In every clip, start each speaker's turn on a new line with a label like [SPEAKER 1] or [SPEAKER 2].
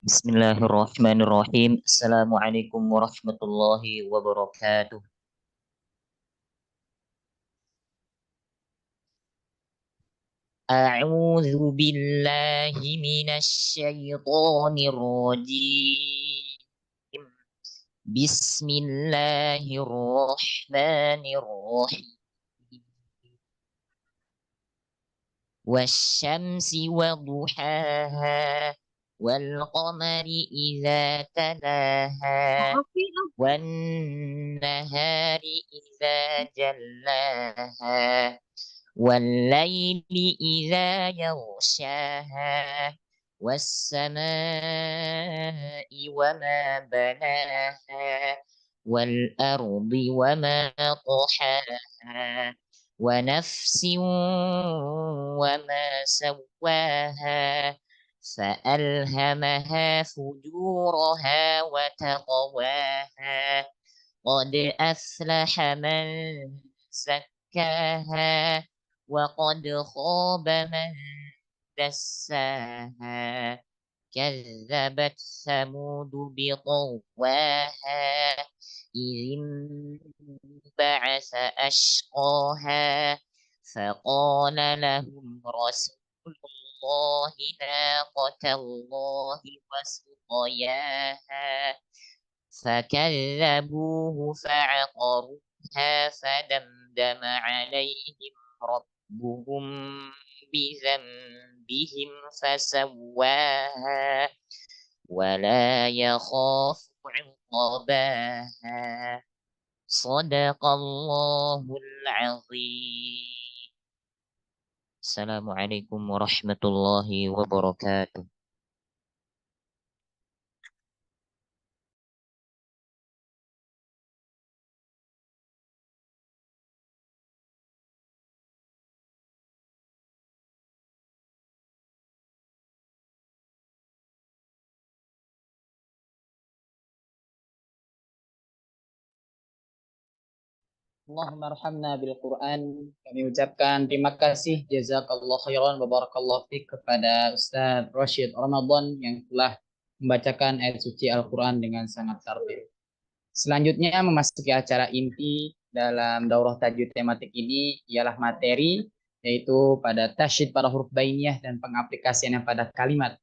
[SPEAKER 1] Bismillahirrahmanirrahim. Assalamualaikum warahmatullahi wabarakatuh. A'udzu billahi minasy syaithanir rajim. Bismillahirrahmanirrahim. Wasyamsi waduhaha wal qamari idza talaha wan nahari idza jallaha والليل إذا يغشاها والسماء وما بناها والأرض وما طحاها ونفس وما سواها فألهمها فجورها وتقواها قد أفلح من زكاها وقد خاب من دساها كذبت ثمود بطغواها إذ انبعث أشقاها فقال لهم رسول الله ناقة الله وسقياها فكذبوه فعقروها فدمدم عليهم ربهم بذنبهم فسواها ولا يخاف عقباها صدق الله العظيم. Assalamualaikum warahmatullahi wabarakatuh.
[SPEAKER 2] Allahumma arhamna bil Quran. Kami ucapkan terima kasih jazakallah khairan wa barakallahu fiik kepada Ustaz Rashid Ramadan yang telah membacakan ayat suci Al-Quran dengan sangat tartil. Selanjutnya memasuki acara inti dalam daurah tajwid tematik ini ialah materi, yaitu pada tasyid pada huruf bainiyah dan pengaplikasiannya pada kalimat.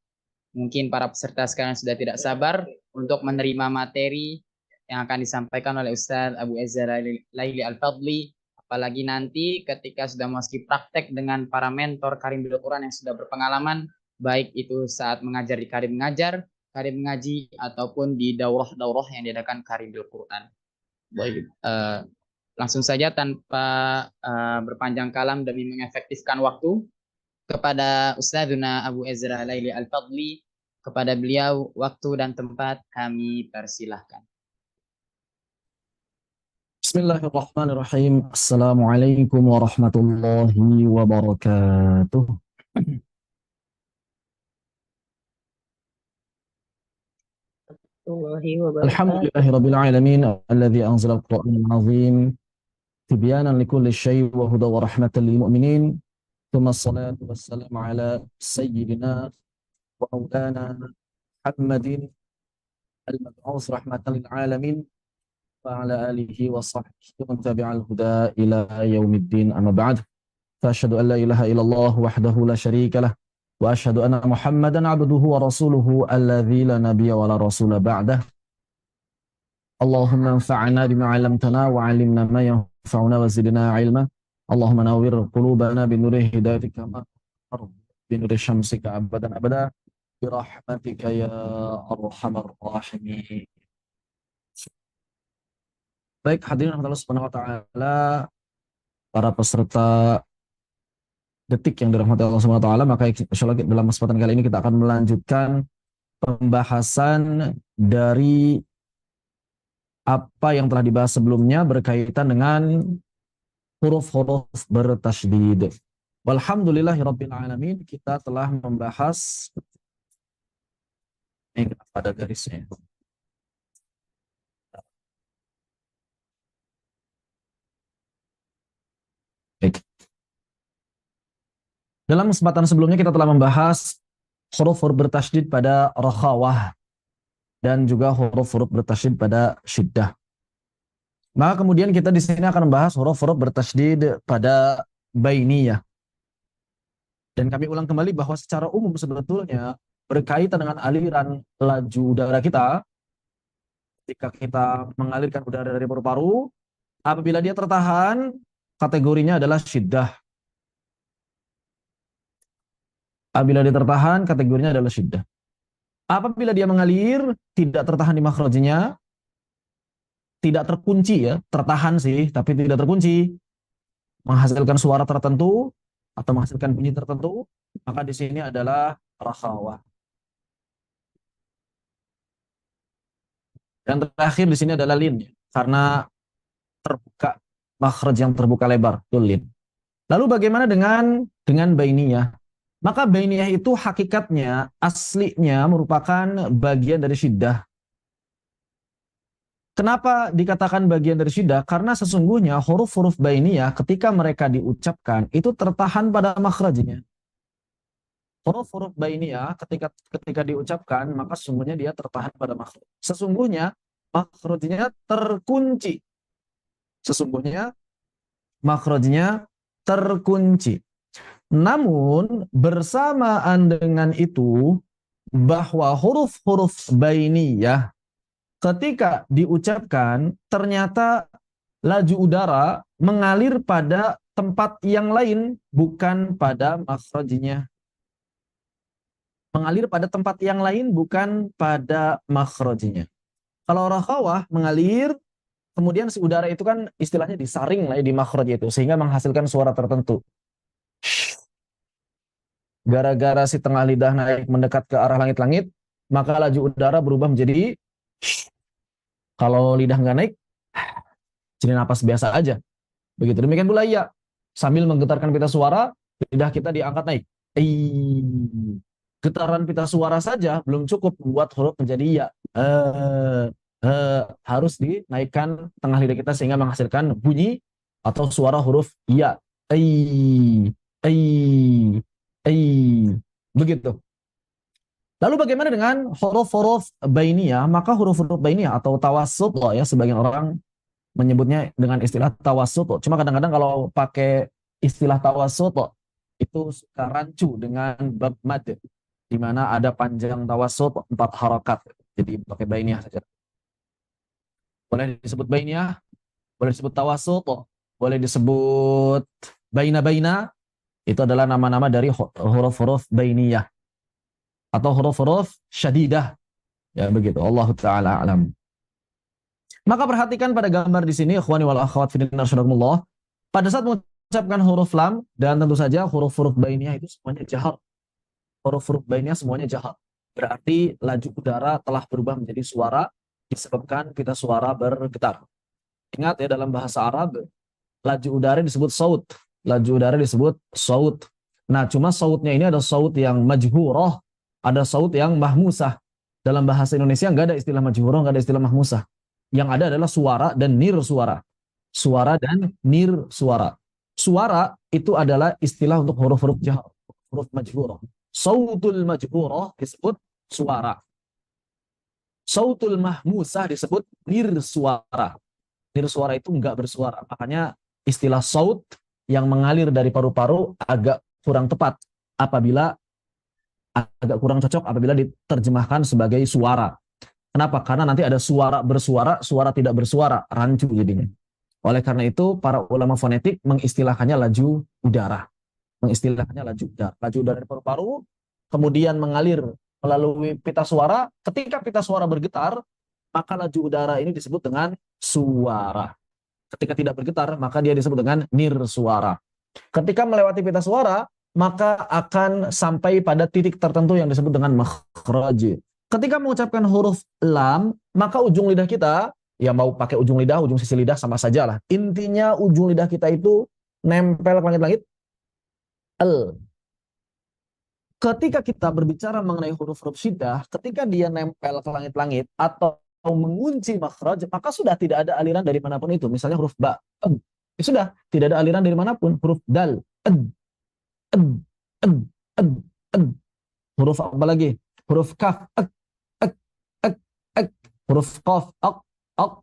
[SPEAKER 2] Mungkin para peserta sekarang sudah tidak sabar untuk menerima materi yang akan disampaikan oleh Ustaz Abu Ezra Laili Al-Fadli. Apalagi nanti ketika sudah memasuki praktek dengan para mentor Karim Bil Quran yang sudah berpengalaman, baik itu saat mengajar di Karim Mengajar, Karim Mengaji, ataupun di daurah-daurah yang diadakan Karim Bil Quran. Baik, langsung saja tanpa berpanjang kalam demi mengefektifkan waktu, kepada Ustazuna Abu Ezra Laili Al-Fadli, kepada beliau waktu dan tempat kami persilahkan.
[SPEAKER 3] Bismillahirrahmanirrahim. Assalamualaikum warahmatullahi wabarakatuh. Alhamdulillahirabbil alamin alladzi anzala al-Qur'anal azim tibyanan likulli syai' wa hudan wa rahmatan lil mu'minin. Tsumma assalatu wassalamu ala sayyidina wa maulana Muhammadin al-mab'uts rahmatan lil alamin wa ala alihi wa sahbihi wa man tabi'al huda ila yaumiddin, amma ba'd. فأشهد أن لا إله إلا الله وحده لا شريك له وأشهد أن محمدا عبده ورسوله الذي لا نبي ولا رسول بعده. اللهم انفعنا بما علمتنا وعلمنا ما ينفعنا وزدنا علما. اللهم نور قلوبنا بنور هدايتك كما بنور شمسك أبدا أبدا برحمتك يا أرحم الراحمين. Baik, hadirin Allah Subhanahu wa taala, para peserta detik yang dirahmati Allah Subhanahu wa taala, maka insyaallah dalam kesempatan kali ini kita akan melanjutkan pembahasan dari apa yang telah dibahas sebelumnya berkaitan dengan huruf-huruf bertasydid. Walhamdulillahirabbil alamin, kita telah membahas ini pada garisnya. Baik. Dalam kesempatan sebelumnya kita telah membahas huruf-huruf bertasydid pada rakhawah dan juga huruf-huruf bertasydid pada syiddah. Maka kemudian kita di sini akan membahas huruf-huruf bertasydid pada bainiyah. Dan kami ulang kembali bahwa secara umum sebetulnya berkaitan dengan aliran laju udara kita, ketika kita mengalirkan udara dari paru-paru, apabila dia tertahan, kategorinya adalah syiddah. Apabila dia tertahan, kategorinya adalah syiddah. Apabila dia mengalir, tidak tertahan di makhrajnya, tidak terkunci ya, tertahan sih, tapi tidak terkunci, menghasilkan suara tertentu atau menghasilkan bunyi tertentu, maka di sini adalah rakhawah. Dan terakhir di sini adalah lin, karena terbuka, makhraj yang terbuka lebar, itu lin. Lalu bagaimana dengan bainiyah? Maka bainiyah itu hakikatnya, aslinya merupakan bagian dari syiddah. Kenapa dikatakan bagian dari syiddah? Karena sesungguhnya huruf-huruf bainiyah ketika mereka diucapkan itu tertahan pada makhrajnya. Huruf-huruf bainiyah ketika diucapkan maka sesungguhnya dia tertahan pada makhraj. Sesungguhnya makhrajnya terkunci. Sesungguhnya makhrajnya terkunci. Namun bersamaan dengan itu bahwa huruf-huruf bainiyah ketika diucapkan ternyata laju udara mengalir pada tempat yang lain bukan pada makhrajnya. Mengalir pada tempat yang lain bukan pada makhrajnya. Kalau rakhawah mengalir, kemudian si udara itu kan istilahnya disaring lah ya di makhraj itu sehingga menghasilkan suara tertentu. Gara-gara si tengah lidah naik mendekat ke arah langit-langit, maka laju udara berubah menjadi kalau lidah nggak naik, jadi napas biasa aja. Begitu demikian pula ya, sambil menggetarkan pita suara, lidah kita diangkat naik. Getaran pita suara saja belum cukup membuat huruf menjadi ya. Harus dinaikkan tengah lidah kita sehingga menghasilkan bunyi atau suara huruf ya. Begitu. Lalu bagaimana dengan huruf-huruf bainiyah? Maka huruf-huruf bainiyah atau tawassut loh ya, sebagian orang menyebutnya dengan istilah tawassut loh. Cuma kadang-kadang kalau pakai istilah tawassut loh, itu suka rancu dengan bab mad, di mana ada panjang tawassut 4 harakat. Jadi pakai bainiyah saja. Boleh disebut bainiyah, boleh disebut tawassut, boleh disebut baina-baina. Itu adalah nama-nama dari huruf-huruf bainiyah atau huruf-huruf syadidah. Ya begitu. Allahu taala alam. Maka perhatikan pada gambar di sini, ikhwani wal akhwat fillah rahimakumullah. Pada saat mengucapkan huruf lam dan tentu saja huruf-huruf bainiyah itu semuanya jahar. Huruf-huruf bainiyah semuanya jahar. Berarti laju udara telah berubah menjadi suara disebabkan pita suara bergetar. Ingat ya, dalam bahasa Arab laju udara disebut saut. Laju udara disebut saut. Nah, cuma sautnya ini ada saut yang majhurah, ada saut yang mahmusah. Dalam bahasa Indonesia nggak ada istilah majhurah, nggak ada istilah mahmusah. Yang ada adalah suara dan nir suara. Suara dan nir suara. Suara itu adalah istilah untuk huruf-huruf jahar, huruf majhurah. Sautul majhurah disebut suara. Sautul mahmusah disebut nir suara. Nir suara itu enggak bersuara. Makanya istilah saut yang mengalir dari paru-paru agak kurang tepat apabila agak kurang cocok apabila diterjemahkan sebagai suara. Kenapa? Karena nanti ada suara bersuara, suara tidak bersuara, rancu jadinya. Oleh karena itu para ulama fonetik mengistilahkannya laju udara. Mengistilahkannya laju udara. Laju udara dari paru-paru kemudian mengalir melalui pita suara. Ketika pita suara bergetar, maka laju udara ini disebut dengan suara. Ketika tidak bergetar, maka dia disebut dengan nir suara. Ketika melewati pita suara, maka akan sampai pada titik tertentu yang disebut dengan makhraj. Ketika mengucapkan huruf lam, maka ujung lidah kita, ya mau pakai ujung lidah, ujung sisi lidah sama saja lah. Intinya ujung lidah kita itu nempel ke langit-langit. Ketika kita berbicara mengenai huruf-huruf syiddah, ketika dia nempel ke langit-langit atau mengunci makhraj, maka sudah tidak ada aliran dari manapun itu. Misalnya huruf ba, sudah tidak ada aliran dari manapun. Huruf dal, Huruf apa lagi? Huruf kaf, ek, ek, ek. Huruf qaf, ak, ak.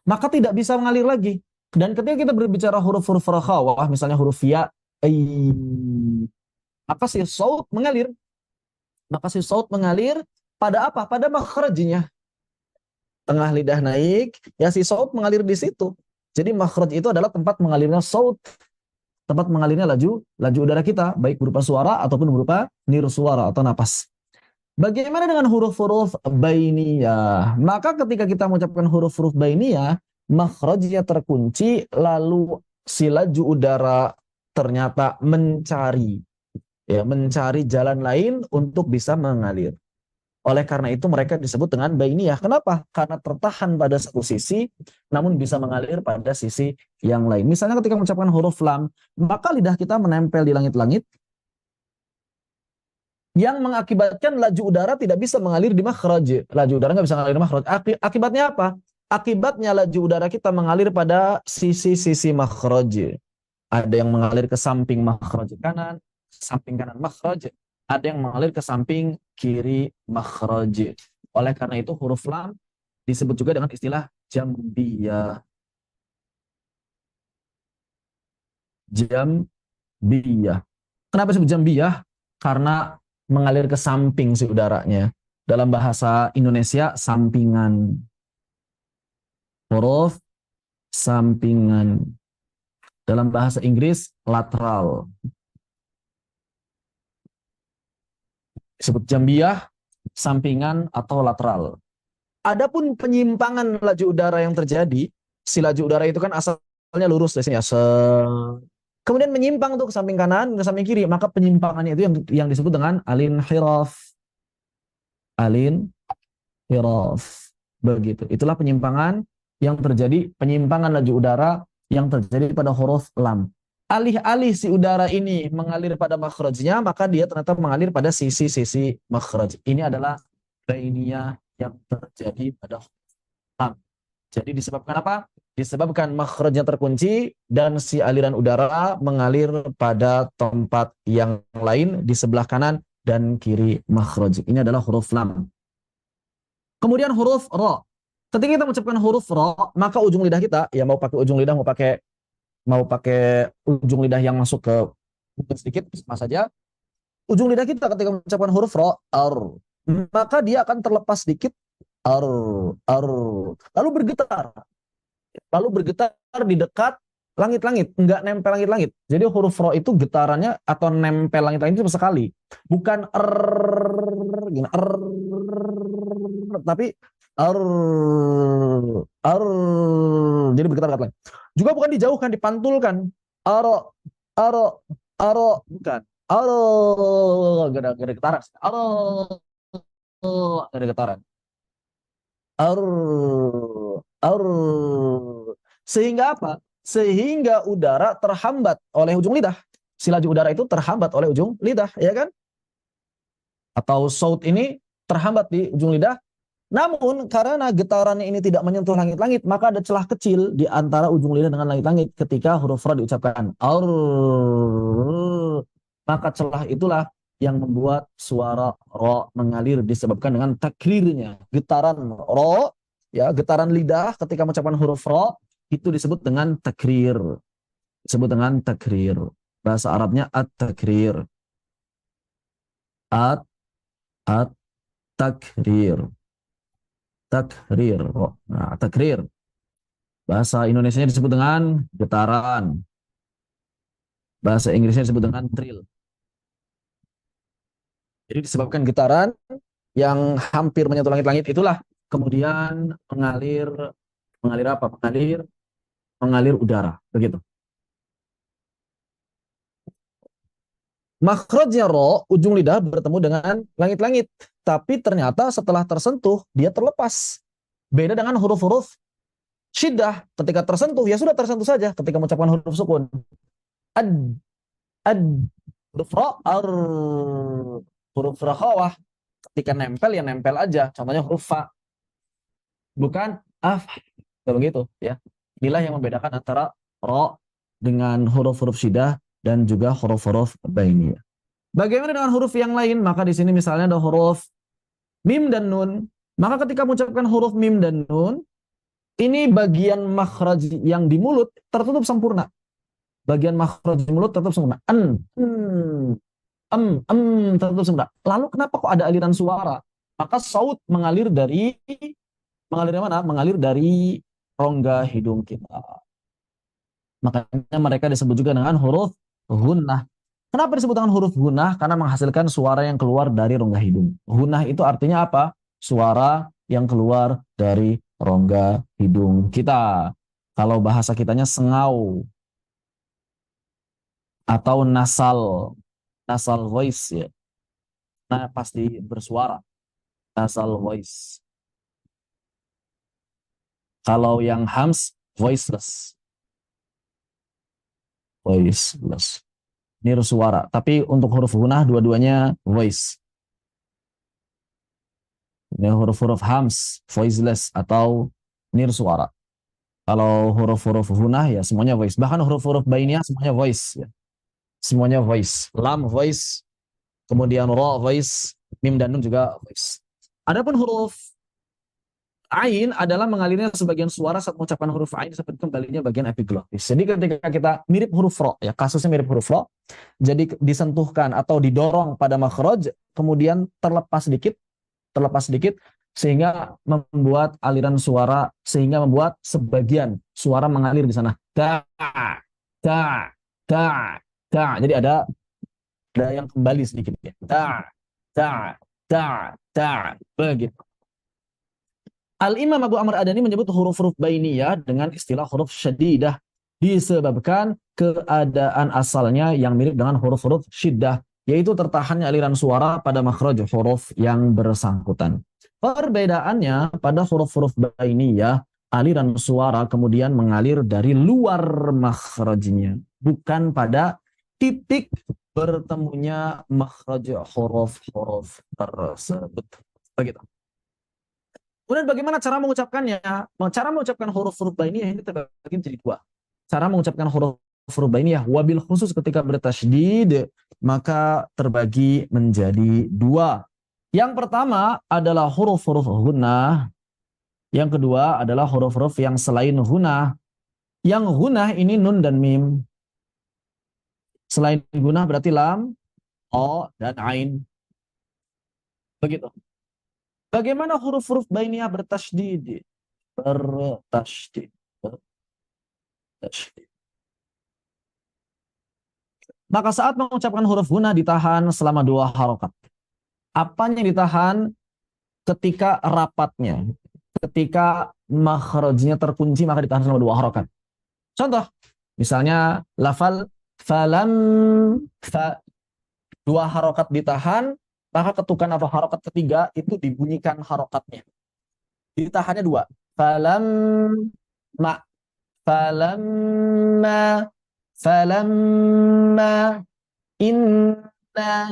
[SPEAKER 3] Maka tidak bisa mengalir lagi. Dan ketika kita berbicara huruf-huruf rakhawah, misalnya huruf ya, ai, maka si saut mengalir. Maka si saut mengalir pada apa? Pada makhrajnya. Tengah lidah naik, ya si saut mengalir di situ. Jadi makhraj itu adalah tempat mengalirnya saut, tempat mengalirnya laju udara kita, baik berupa suara ataupun berupa niru suara atau napas. Bagaimana dengan huruf-huruf bainiyah? Maka ketika kita mengucapkan huruf-huruf bainiyah, makhrajnya terkunci, lalu si laju udara ternyata mencari jalan lain untuk bisa mengalir. Oleh karena itu mereka disebut dengan bainiyah. Kenapa? Karena tertahan pada satu sisi, namun bisa mengalir pada sisi yang lain. Misalnya ketika mengucapkan huruf lam, maka lidah kita menempel di langit-langit, yang mengakibatkan laju udara tidak bisa mengalir di makhraj. Laju udara nggak bisa mengalir di makhraj. Akibatnya apa? Akibatnya laju udara kita mengalir pada sisi-sisi makhraj. Ada yang mengalir ke samping makhraj kanan, samping kanan makhraj. Ada yang mengalir ke samping kiri makhraj. Oleh karena itu huruf lam disebut juga dengan istilah jambiyah. Jambiyah. Kenapa disebut jambiyah? Karena mengalir ke samping si udaranya. Dalam bahasa Indonesia, sampingan. Huruf sampingan. Dalam bahasa Inggris, lateral. Disebut jambiyah, sampingan atau lateral. Adapun penyimpangan laju udara yang terjadi, si laju udara itu kan asalnya lurus dari sini ya. Kemudian menyimpang tuh ke samping kanan, ke samping kiri, maka penyimpangannya itu yang disebut dengan al-inhiraf. Al-inhiraf. Begitu. Itulah penyimpangan yang terjadi, penyimpangan laju udara yang terjadi pada huruf lam. Alih-alih si udara ini mengalir pada makhrajnya, maka dia ternyata mengalir pada sisi-sisi makhraj. Ini adalah bainiyah yang terjadi pada lam. Jadi disebabkan apa? Disebabkan makhrajnya terkunci dan si aliran udara mengalir pada tempat yang lain di sebelah kanan dan kiri makhraj. Ini adalah huruf lam. Kemudian huruf ra. Ketika kita mengucapkan huruf ra, maka ujung lidah kita, ya mau pakai ujung lidah, mau pakai ujung lidah yang masuk ke sedikit sama saja. Ujung lidah kita ketika mengucapkan huruf ra, maka dia akan terlepas sedikit, lalu bergetar di dekat langit-langit, enggak nempel langit-langit. Jadi huruf ra itu getarannya atau nempel langit-langit itu sekali, bukan tapi jadi bergetar-getar. Juga bukan dijauhkan, dipantulkan. Bukan. Gak ada getaran. Gak ada getaran. Sehingga apa? Sehingga udara terhambat oleh ujung lidah. Si laju udara itu terhambat oleh ujung lidah, ya kan? Atau saut ini terhambat di ujung lidah. Namun karena getarannya ini tidak menyentuh langit-langit, maka ada celah kecil di antara ujung lidah dengan langit-langit ketika huruf ra diucapkan. Maka celah itulah yang membuat suara ra mengalir disebabkan dengan takrirnya. Getaran ra, ya, getaran lidah ketika mengucapkan huruf ra itu disebut dengan takrir. Disebut dengan takrir. Bahasa Arabnya at-takrir. At-takrir. Takrir. Nah, takrir. Bahasa Indonesianya disebut dengan getaran. Bahasa Inggrisnya disebut dengan trill. Jadi disebabkan getaran yang hampir menyentuh langit-langit itulah kemudian mengalir apa? Mengalir udara, begitu. Makhrajnya ro, ujung lidah bertemu dengan langit-langit. Tapi ternyata setelah tersentuh, dia terlepas. Beda dengan huruf-huruf syiddah. Ketika tersentuh, ya sudah tersentuh saja. Ketika mengucapkan huruf sukun. Huruf ro, huruf rakhawah. Ketika nempel, ya nempel aja. Contohnya huruf fa. Bukan af. Begitu, ya. Inilah yang membedakan antara ro dengan huruf-huruf syiddah dan juga huruf-huruf bainiyah. Bagaimana dengan huruf yang lain? Maka di sini misalnya ada huruf mim dan nun. Maka ketika mengucapkan huruf mim dan nun, ini bagian makhraj yang di mulut tertutup sempurna. Bagian makhraj di mulut tertutup sempurna. Tertutup sempurna. Lalu kenapa kok ada aliran suara? Maka saut mengalir dari mana? Mengalir dari rongga hidung kita. Makanya mereka disebut juga dengan huruf gunnah. Kenapa disebut dengan huruf gunnah? Karena menghasilkan suara yang keluar dari rongga hidung. Gunnah itu artinya apa? Suara yang keluar dari rongga hidung kita. Kalau bahasa kitanya sengau atau nasal voice ya. Nah, pasti bersuara. Nasal voice. Kalau yang hams voiceless. Voiceless. Ini suara. Tapi untuk huruf gunnah dua-duanya voice. Ini huruf-huruf hams, voiceless atau nirsuara. Kalau huruf-huruf gunnah ya semuanya voice. Bahkan huruf-huruf bainiyah semuanya voice ya. Semuanya voice. Lam voice, kemudian ra voice, mim dan nun juga voice. Adapun huruf ain adalah mengalirnya sebagian suara saat mengucapkan huruf ain seperti kembalinya bagian epiglottis. Jadi ketika kita mirip huruf ro ya, kasusnya mirip huruf ro, jadi disentuhkan atau didorong pada makhraj, kemudian terlepas sedikit sehingga membuat aliran suara, sehingga membuat sebagian suara mengalir di sana. Ta, ta, ta, ta. Jadi ada yang kembali sedikit ya. Ta, ta, ta, ta. Begitu. Al-Imam Abu Amr Adani menyebut huruf-huruf bainiyah dengan istilah huruf syadidah disebabkan keadaan asalnya yang mirip dengan huruf-huruf syiddah, yaitu tertahannya aliran suara pada makhraj huruf yang bersangkutan. Perbedaannya pada huruf-huruf bainiyah, aliran suara kemudian mengalir dari luar makhrajnya, bukan pada titik bertemunya makhraj huruf-huruf tersebut. Begitu. Kemudian bagaimana cara mengucapkannya? Cara mengucapkan huruf-huruf bainiyah ini terbagi menjadi dua. Cara mengucapkan huruf-huruf bainiyah wabil khusus ketika bertasydid maka terbagi menjadi dua. Yang pertama adalah huruf-huruf gunnah. Yang kedua adalah huruf-huruf yang selain gunnah. Yang gunnah ini nun dan mim. Selain gunnah berarti lam, o, dan ain. Begitu. Bagaimana huruf-huruf bainiyah bertasydid? Bertasydid. Maka saat mengucapkan huruf gunnah ditahan selama 2 harokat. Apanya yang ditahan? Ketika rapatnya. Ketika makhrajnya terkunci maka ditahan selama 2 harokat. Contoh, misalnya lafal falam, 2 harokat ditahan, maka ketukan atau harokat ketiga itu dibunyikan harokatnya. Ditahannya 2. Falamma, inna.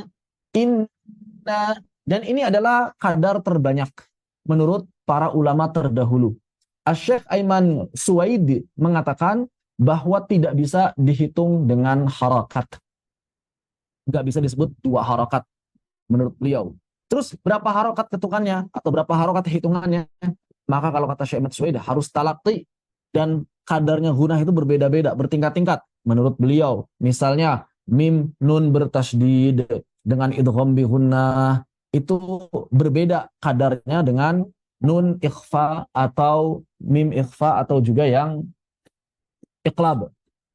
[SPEAKER 3] Dan ini adalah kadar terbanyak menurut para ulama terdahulu. Asy-Syaikh Aiman Suwaidi mengatakan bahwa tidak bisa dihitung dengan harakat. Nggak bisa disebut 2 harakat menurut beliau. Terus berapa harokat ketukannya atau berapa harokat hitungannya? Maka kalau kata Syekh Ahmad Suwaidi harus talaqi, dan kadarnya gunnah itu berbeda-beda, bertingkat-tingkat menurut beliau. Misalnya mim nun bertasydid dengan idgham bi gunnah itu berbeda kadarnya dengan nun ikhfa atau mim ikhfa atau juga yang iqlab.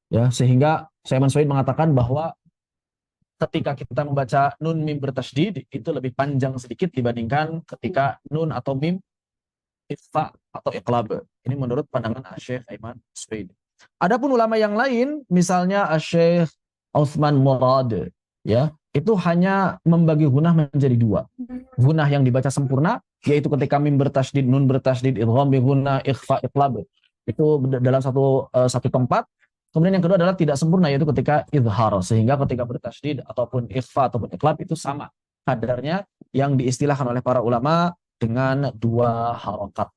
[SPEAKER 3] Ya, sehingga Syekh Ahmad Suwaidi mengatakan bahwa ketika kita membaca nun mim bertasydid itu lebih panjang sedikit dibandingkan ketika nun atau mim ikhfa atau iqlab. Ini menurut pandangan Syekh Aiman Suwaidi. Adapun ulama yang lain, misalnya Syekh Utsman Murad, ya, itu hanya membagi gunnah menjadi 2. Gunnah yang dibaca sempurna, yaitu ketika mim bertasydid, nun bertasydid, idgham bi gunnah, ikhfa, iqlab. Itu dalam satu tempat. Kemudian yang kedua adalah tidak sempurna, yaitu ketika izhar, sehingga ketika bertasydid ataupun ikhfa ataupun iqlab itu sama kadarnya yang diistilahkan oleh para ulama dengan 2 harokat.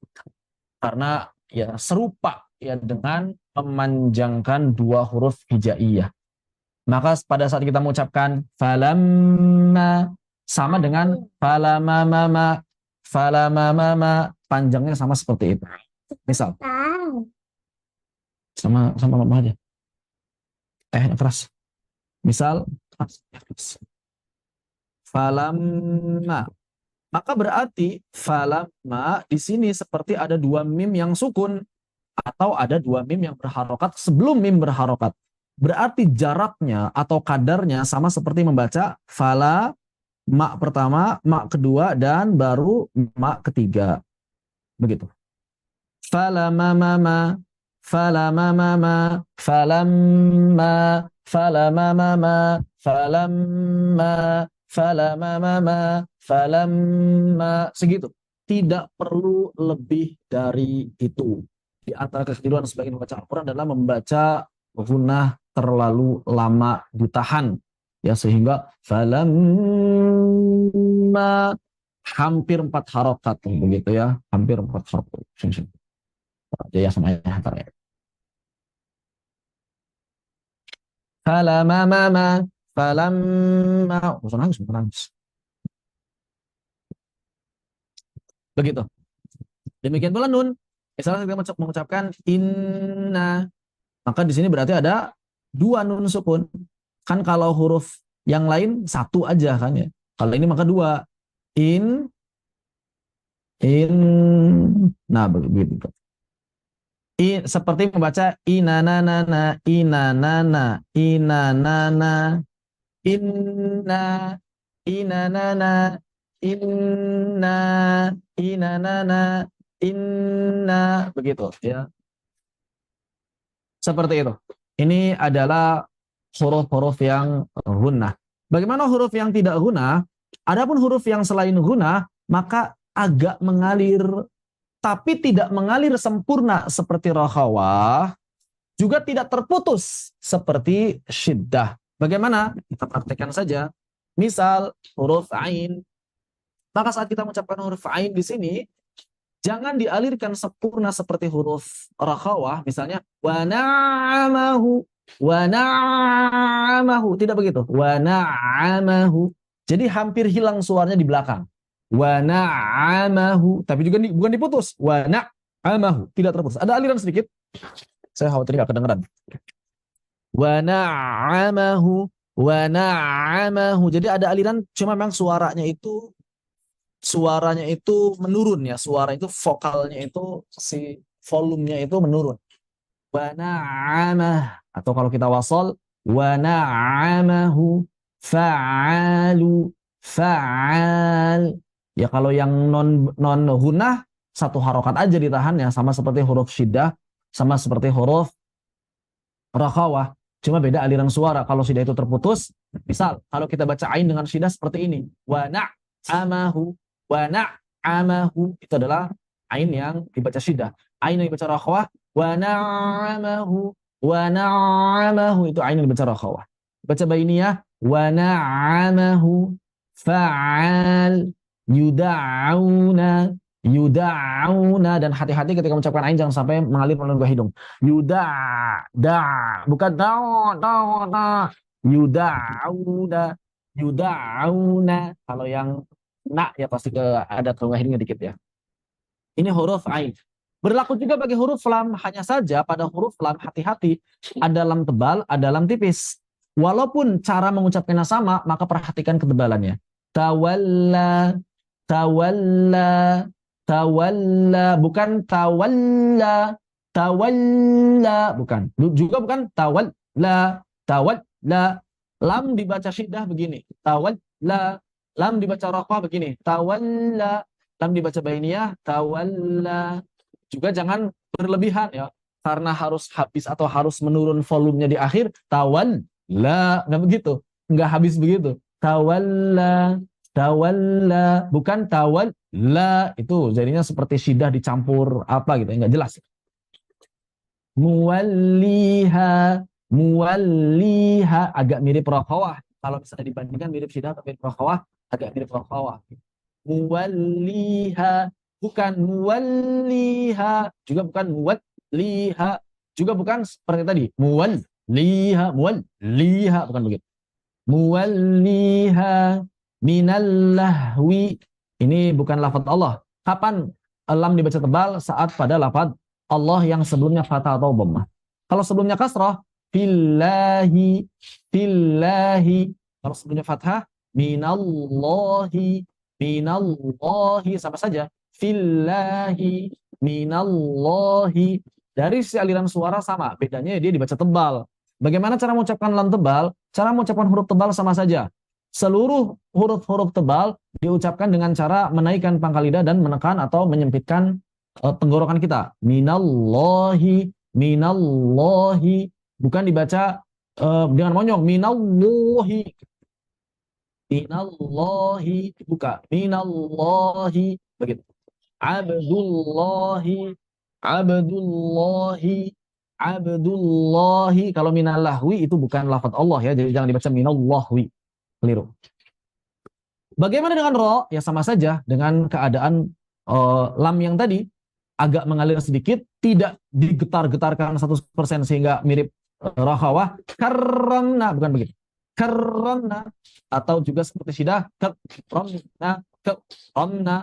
[SPEAKER 3] Karena ya serupa ya dengan memanjangkan 2 huruf hijaiyah. Maka pada saat kita mengucapkan falamma sama dengan falamamama, falamamama, panjangnya sama seperti itu. Misal, sama mama aja. Keras. Misal, falamma. Maka berarti falamma di sini seperti ada dua mim yang sukun atau ada dua mim yang berharokat sebelum mim berharokat. Berarti jaraknya atau kadarnya sama seperti membaca fala, mak pertama, mak kedua, dan baru mak ketiga. Begitu. Fala mama, fala mama, falamma, fala mama, falamma, fala mama, falamma. Segitu. Tidak perlu lebih dari itu. Di antara kekeliruan sebagian membaca Al-Quran adalah membaca gunnah terlalu lama ditahan, ya, sehingga falamma hampir 4 harokat begitu ya, hampir 4 harokat. Ya sama ya, ntar ya. Falamma, falamma, bukan nangis. Begitu. Demikian pula nun. Misalnya kita mengucapkan inna, maka di sini berarti ada 2 nun sukun. Kan kalau huruf yang lain 1 aja kan ya. Kalau ini maka 2. In. Nah, begitu. Seperti membaca inanana, inanana, inanana, inna, inanana, inna, inanana, inna, begitu ya. Seperti itu. Ini adalah huruf-huruf yang gunnah. Bagaimana huruf yang tidak gunnah? Adapun huruf yang selain gunnah, maka agak mengalir, tapi tidak mengalir sempurna seperti rakhawah, juga tidak terputus seperti syiddah. Bagaimana? Kita praktekkan saja. Misal huruf ain. Maka saat kita mengucapkan huruf ain di sini, jangan dialirkan sempurna seperti huruf rakhawah, misalnya wa na'amahu, wa na'amahu, tidak begitu. Wa na'amahu. Jadi hampir hilang suaranya di belakang. Wa na'amahu, tapi juga bukan diputus. Wa na'amahu, tidak terputus. Ada aliran sedikit. Saya khawatir nggak kedengeran. Wa na'amahu, wa na'amahu. Jadi ada aliran, cuma memang suaranya itu menurun ya, suara itu vokalnya itu si volumenya itu menurun. Wa na'amah, atau kalau kita wasol wa na'amahu fa'alu fa'al. Ya kalau yang non gunnah 1 harokat aja ditahan ya, sama seperti huruf syiddah, sama seperti huruf rakhawah. Cuma beda aliran suara. Kalau syiddah itu terputus, misal kalau kita baca ain dengan syiddah seperti ini, wa na'amahu, wa na'amahu, itu adalah ain yang dibaca syiddah. Ain yang dibaca rakhawah, wa na'amahu, wa na'amahu, itu ain yang dibaca rakhawah. Baca bainiyah, wa na'amahu fa'al yuda'una, yuda'una, dan hati-hati ketika mengucapkan ain jangan sampai mengalir melalui hidung. Bukan da. Yuda'una, yuda'una. Kalau yang nak ya pasti ada kelengah hidungnya dikit ya. Ini huruf ain. Berlaku juga bagi huruf lam, hanya saja pada huruf lam hati-hati, ada lam tebal, ada lam tipis. Walaupun cara mengucapkannya sama, maka perhatikan ketebalannya. Tawalla, tawalla, tawalla, bukan tawalla, tawalla, bukan. Juga bukan tawalla, tawalla. Lam dibaca syiddah begini, tawalla. Lam dibaca rakhawah begini, tawalla. Lam dibaca bainiyah, tawalla. Juga jangan berlebihan ya, karena harus habis atau harus menurun volumenya di akhir, tawalla, nggak begitu, nggak habis begitu. Tawalla, tawalla, bukan tawalla, itu jadinya seperti syiddah dicampur apa gitu, nggak jelas. Muwalliha, muwalliha, agak mirip rakhawah. Kalau misalnya dibandingkan mirip syiddah atau mirip rakhawah, agak mirip rakhawah. Muwalliha, bukan muwalliha, juga bukan muwalliha, juga bukan seperti tadi, muwal, liha, liha, bukan begitu. Muwalliha minal lahwi. Ini bukan lafaz Allah. Kapan lam dibaca tebal? Saat pada lafaz Allah yang sebelumnya fathah atau dhammah. Kalau sebelumnya kasrah, fillahi, fillahi. Kalau sebelumnya fathah, minallahi, minallahi, sama saja. Fillahi, minallahi. Dari sisi aliran suara sama, bedanya dia dibaca tebal. Bagaimana cara mengucapkan lam tebal? Cara mengucapkan huruf tebal sama saja. Seluruh huruf-huruf tebal diucapkan dengan cara menaikkan pangkal lidah dan menekan atau menyempitkan tenggorokan kita. Minallahi, minallahi. Bukan dibaca dengan monyong. Minallahi, minallahi. Buka. Minallahi. Begitu. Abdullahi, Abdullahi, Abdullahi. Kalau minallahwi itu bukan lafaz Allah ya, jadi jangan dibaca minallahwi. Keliru. Bagaimana dengan ro? Ya sama saja dengan keadaan lam yang tadi agak mengalir sedikit, tidak digetar-getarkan 100% sehingga mirip rahawah. Karena bukan begitu. Karena atau juga seperti sidah karena karena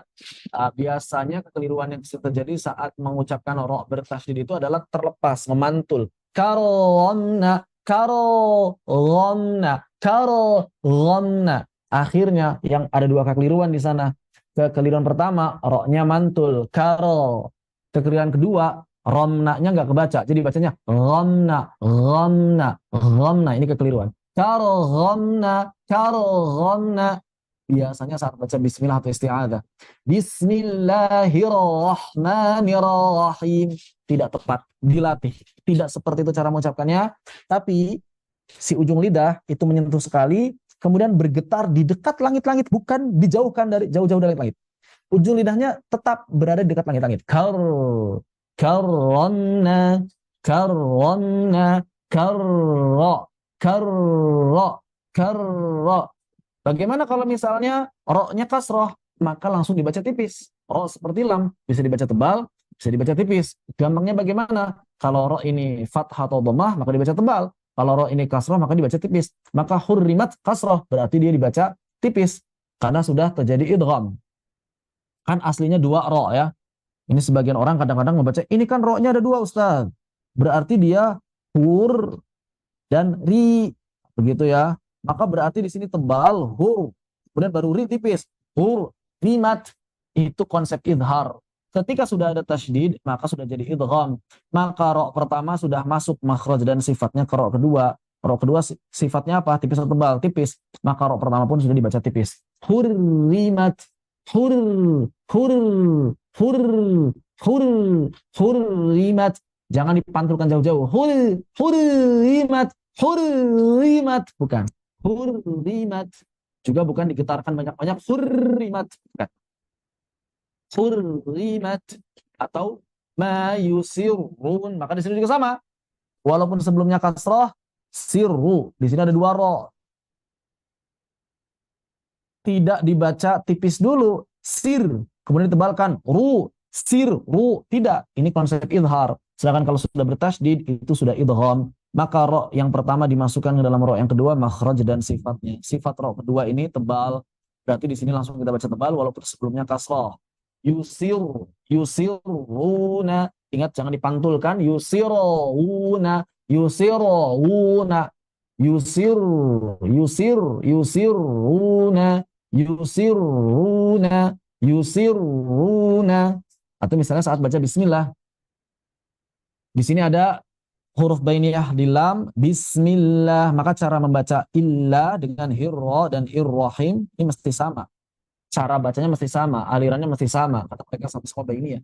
[SPEAKER 3] biasanya kekeliruan yang terjadi saat mengucapkan ro bertasydid itu adalah terlepas, memantul. Karonna, karonna, karonna. Akhirnya yang ada dua kekeliruan di sana. Kekeliruan pertama, ro-nya mantul, karo. Kekeliruan kedua, romna-nya nggak kebaca. Jadi bacanya romna, romna, romna. Ini kekeliruan. Karo romna, karo romna. Biasanya saat baca bismillah atau isti'adzah. Bismillahirrahmanirrahim. Tidak tepat, dilatih. Tidak seperti itu cara mengucapkannya. Tapi si ujung lidah itu menyentuh sekali, kemudian bergetar di dekat langit-langit, bukan dijauhkan dari jauh-jauh dari langit. Ujung lidahnya tetap berada di dekat langit-langit. Karonna, karonna, karro, karro, karro. Bagaimana kalau misalnya ro-nya kasroh, maka langsung dibaca tipis. Ro seperti lam, bisa dibaca tebal, bisa dibaca tipis. Gampangnya bagaimana? Kalau ro ini fathah atau dhammah, maka dibaca tebal. Kalau ro ini kasroh, maka dibaca tipis. Maka hurrimat kasroh, berarti dia dibaca tipis. Karena sudah terjadi idgham. Kan aslinya dua ro ya. Ini sebagian orang kadang-kadang membaca, ini kan ro-nya ada dua Ustaz. Berarti dia hur dan ri. Begitu ya. Maka berarti di sini tebal, hur. Kemudian baru ri tipis. Hur, rimat. Itu konsep idhar. Ketika sudah ada tasydid, maka sudah jadi idgham. Maka ro pertama sudah masuk makhraj dan sifatnya ke ro kedua. Ro kedua sifatnya apa? Tipis atau tebal? Tipis. Maka ro pertama pun sudah dibaca tipis. Hurrimat. Hur, hur, hur, hur, hurrimat. Jangan dipantulkan jauh-jauh. Hurrimat, hurrimat. Bukan. Hurrimat. Juga bukan digetarkan banyak-banyak. Hurrimat. Bukan. Hurrimat. Atau mayusirun. Maka di sini juga sama. Walaupun sebelumnya kasrah, sirru. Di sini ada dua ro. Tidak dibaca tipis dulu. Sir. Kemudian ditebalkan. Ru. Sir. Ru. Tidak. Ini konsep idhar. Sedangkan kalau sudah bertasydid, itu sudah idgham. Maka ro yang pertama dimasukkan ke dalam ro yang kedua, makhraj dan sifatnya. Sifat ro kedua ini tebal. Berarti di sini langsung kita baca tebal walaupun sebelumnya kasrah. Yusir, yusiruna. Ingat jangan dipantulkan. Yusiruna, yusiruna. Yusir, yusir, yusiruna. Yusiruna, yusiruna. Atau misalnya saat baca bismillah. Di sini ada huruf bainiyah di lam, bismillah. Maka cara membaca illa dengan hirra dan irrahim ini mesti sama. Cara bacanya mesti sama, alirannya mesti sama. Kata mereka sama-sama bainiyah.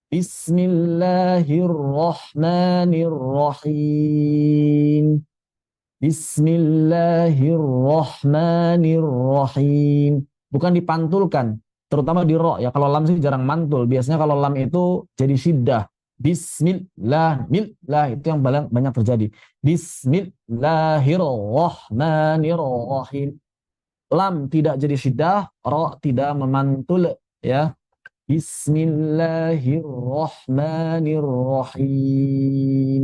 [SPEAKER 3] Bismillahirrahmanirrahim. Bismillahirrahmanirrahim. Bukan dipantulkan, terutama di ro ya. Kalau lam sih jarang mantul. Biasanya kalau lam itu jadi syiddah. Bismillah, millah itu yang banyak terjadi. Bismillahirrahmanirrahim. Lam tidak jadi syiddah, ro tidak memantul ya. Bismillahirrahmanirrahim.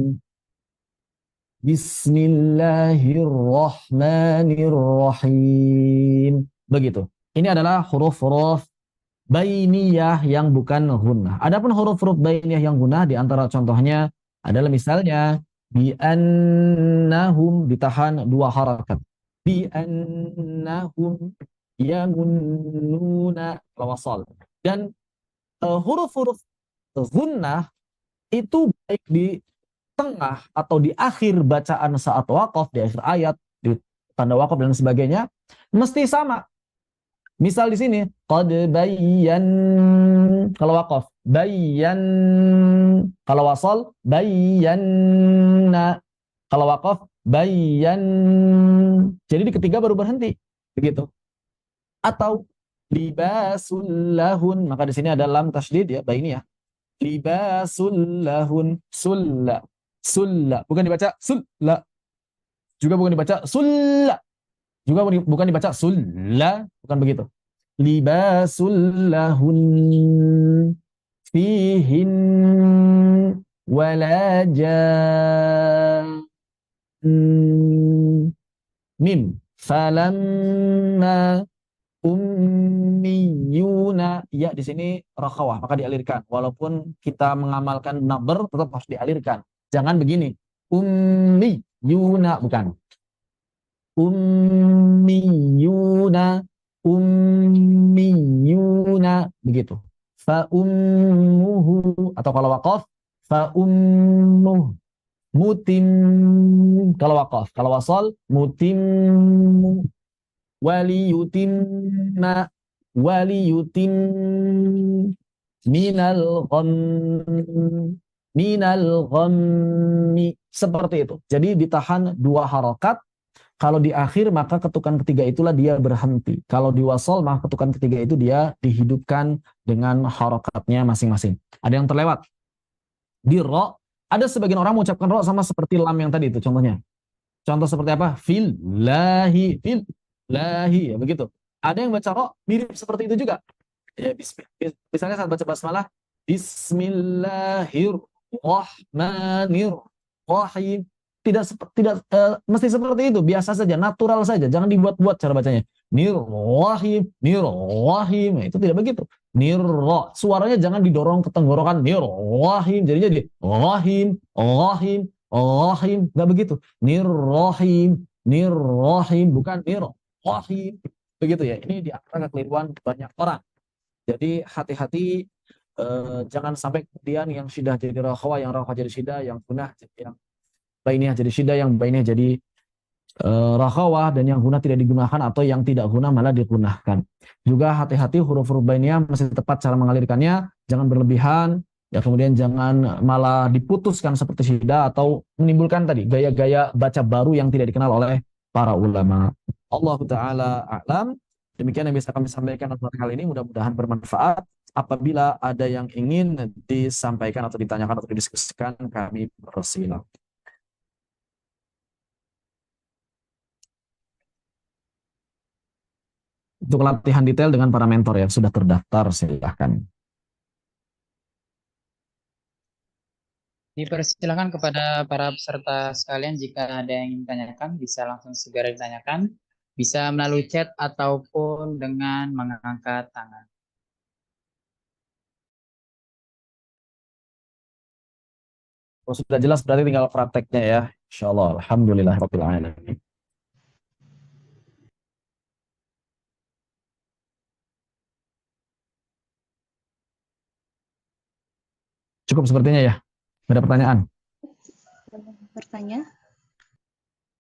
[SPEAKER 3] Bismillahirrahmanirrahim. Begitu. Ini adalah huruf-huruf bainiyah yang bukan gunnah. Adapun huruf-huruf bainiyah yang gunnah di antara contohnya adalah misalnya bi annahum ditahan dua harakat. Bi annahum yamunnuna wasal. Dan huruf-huruf gunnah itu baik di tengah atau di akhir bacaan saat wakaf, di akhir ayat, di tanda wakaf dan sebagainya, mesti sama. Misal di sini, qad bayyan, kalau wakaf, bayyan, kalau wasal, bayyanna, kalau wakaf, bayyan. Jadi di ketiga baru berhenti, begitu. Atau libasul lahun, maka di sini ada lam tasydid ya, baini ya. Libasul lahun, sulla, sulla, bukan dibaca sulla, juga bukan dibaca sulla, juga bukan dibaca sulla, bukan begitu. Libasul lahun fihin wala mim falamma ummiyuna, ya di sini rakhawah maka dialirkan, walaupun kita mengamalkan nabar tetap harus dialirkan. Jangan begini ummiyuna, bukan ummiyuna, ummiyuna, begitu. Fa ummuhu, atau kalau waqaf fa ummuh mutim, kalau waqaf. Kalau wasal mutim, waliyutimma, waliyutim minal ghammi, seperti itu. Jadi ditahan dua harokat. Kalau di akhir maka ketukan ketiga itulah dia berhenti. Kalau di wasal maka ketukan ketiga itu dia dihidupkan dengan harokatnya masing-masing. Ada yang terlewat. Di ro, ada sebagian orang mengucapkan ro sama seperti lam yang tadi itu contohnya. Contoh seperti apa? Fillahi, fillahi, ya begitu. Ada yang baca ro mirip seperti itu juga. Ya, misalnya saat baca basmalah, Bismillahirrahmanirrahim. Tidak mesti seperti itu, biasa saja, natural saja, jangan dibuat-buat cara bacanya. Nirrahim, nirrahim, itu tidak begitu. Nirra, suaranya jangan didorong ke tenggorokan. Nirrahim, jadinya jadi rahim, rahim, rahim, nggak begitu. Nirrahim, nirrahim, bukan nirrahim. Begitu ya. Ini di antara kekeliruan banyak orang. Jadi hati-hati, jangan sampai kemudian yang syiddah jadi rakhawah, yang rakhawah jadi syiddah, yang gunah yang bainiyah jadi syiddah, yang bainiyah jadi rakhawah, dan yang gunah tidak digunakan atau yang tidak gunah malah digunakan. Juga hati-hati huruf-huruf bainiyah mesti tepat cara mengalirkannya, jangan berlebihan, ya kemudian jangan malah diputuskan seperti syiddah atau menimbulkan tadi gaya-gaya baca baru yang tidak dikenal oleh para ulama. Allah Ta'ala a'lam. Demikian yang bisa kami sampaikan untuk kali ini, mudah-mudahan bermanfaat. Apabila ada yang ingin disampaikan atau ditanyakan atau didiskusikan, kami persilakan. Untuk latihan detail dengan para mentor yang sudah terdaftar, silahkan.
[SPEAKER 2] Dipersilakan kepada para peserta sekalian, jika ada yang ingin ditanyakan bisa langsung segera ditanyakan, bisa melalui chat ataupun dengan mengangkat tangan.
[SPEAKER 3] Kalau sudah jelas berarti tinggal prakteknya ya. Insyaallah. Alhamdulillahirabbil alamin. Cukup sepertinya ya. Ada pertanyaan?
[SPEAKER 4] Bertanya?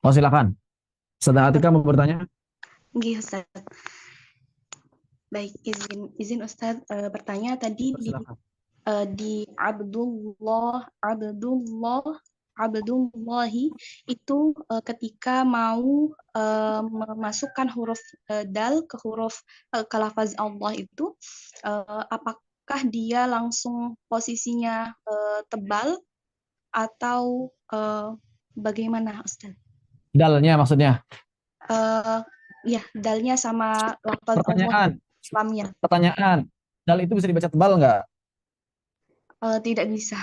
[SPEAKER 3] Oh, silakan. Ustazah Atika mau bertanya?
[SPEAKER 4] Nggih, Ustaz. Baik, izin Ustaz bertanya tadi di Abdullahi itu ketika mau memasukkan huruf dal ke huruf ke lafaz Allah itu, apakah dia langsung posisinya tebal atau bagaimana, Ustaz?
[SPEAKER 3] Dalnya maksudnya?
[SPEAKER 4] Ya, dalnya sama lafaz
[SPEAKER 3] Pertanyaan.
[SPEAKER 4] Islamnya.
[SPEAKER 3] Pertanyaan. Dal itu bisa dibaca tebal nggak?
[SPEAKER 4] Tidak bisa.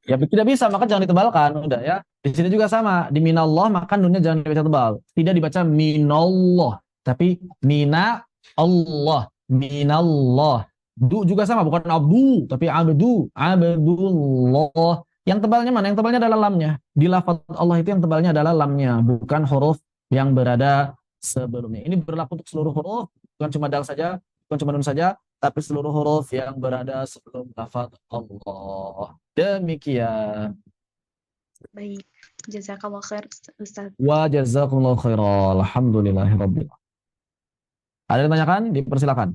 [SPEAKER 3] Ya tidak bisa, maka jangan ditebalkan, udah ya. Di sini juga sama, di minallah maka nunnya jangan dibaca tebal. Tidak dibaca minallah, tapi mina Allah, minallah. Du juga sama, bukan abdu, tapi abdu, abdullah. Yang tebalnya mana? Yang tebalnya adalah lamnya. Di lafaz Allah itu yang tebalnya adalah lamnya, bukan huruf yang berada sebelumnya. Ini berlaku untuk seluruh huruf, bukan cuma dal saja, bukan cuma nun saja, tapi seluruh huruf yang berada sebelum lafaz Allah. Demikian.
[SPEAKER 4] Baik. Jazakallah khair, Ustaz.
[SPEAKER 3] Wa jazakumullahu khairan. Alhamdulillahirabbil alamin. Ada yang tanyakan? Dipersilakan.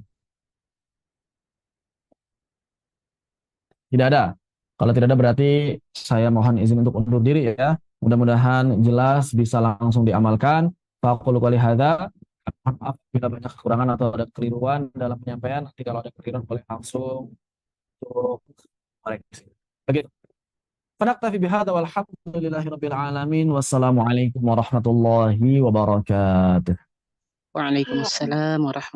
[SPEAKER 3] Tidak ada. Kalau tidak ada berarti saya mohon izin untuk undur diri ya. Mudah-mudahan jelas bisa langsung diamalkan. Faqulu qouli hadza. Maaf bila banyak kekurangan atau ada keliruan dalam penyampaian. Nanti kalau ada keliruan boleh langsung untuk koreksi. Begitu. Fanaktafi bihadza walhamdulillahirabbil alamin. Wassalamualaikum warahmatullahi wabarakatuh.
[SPEAKER 5] Waalaikumsalam warahmatullahi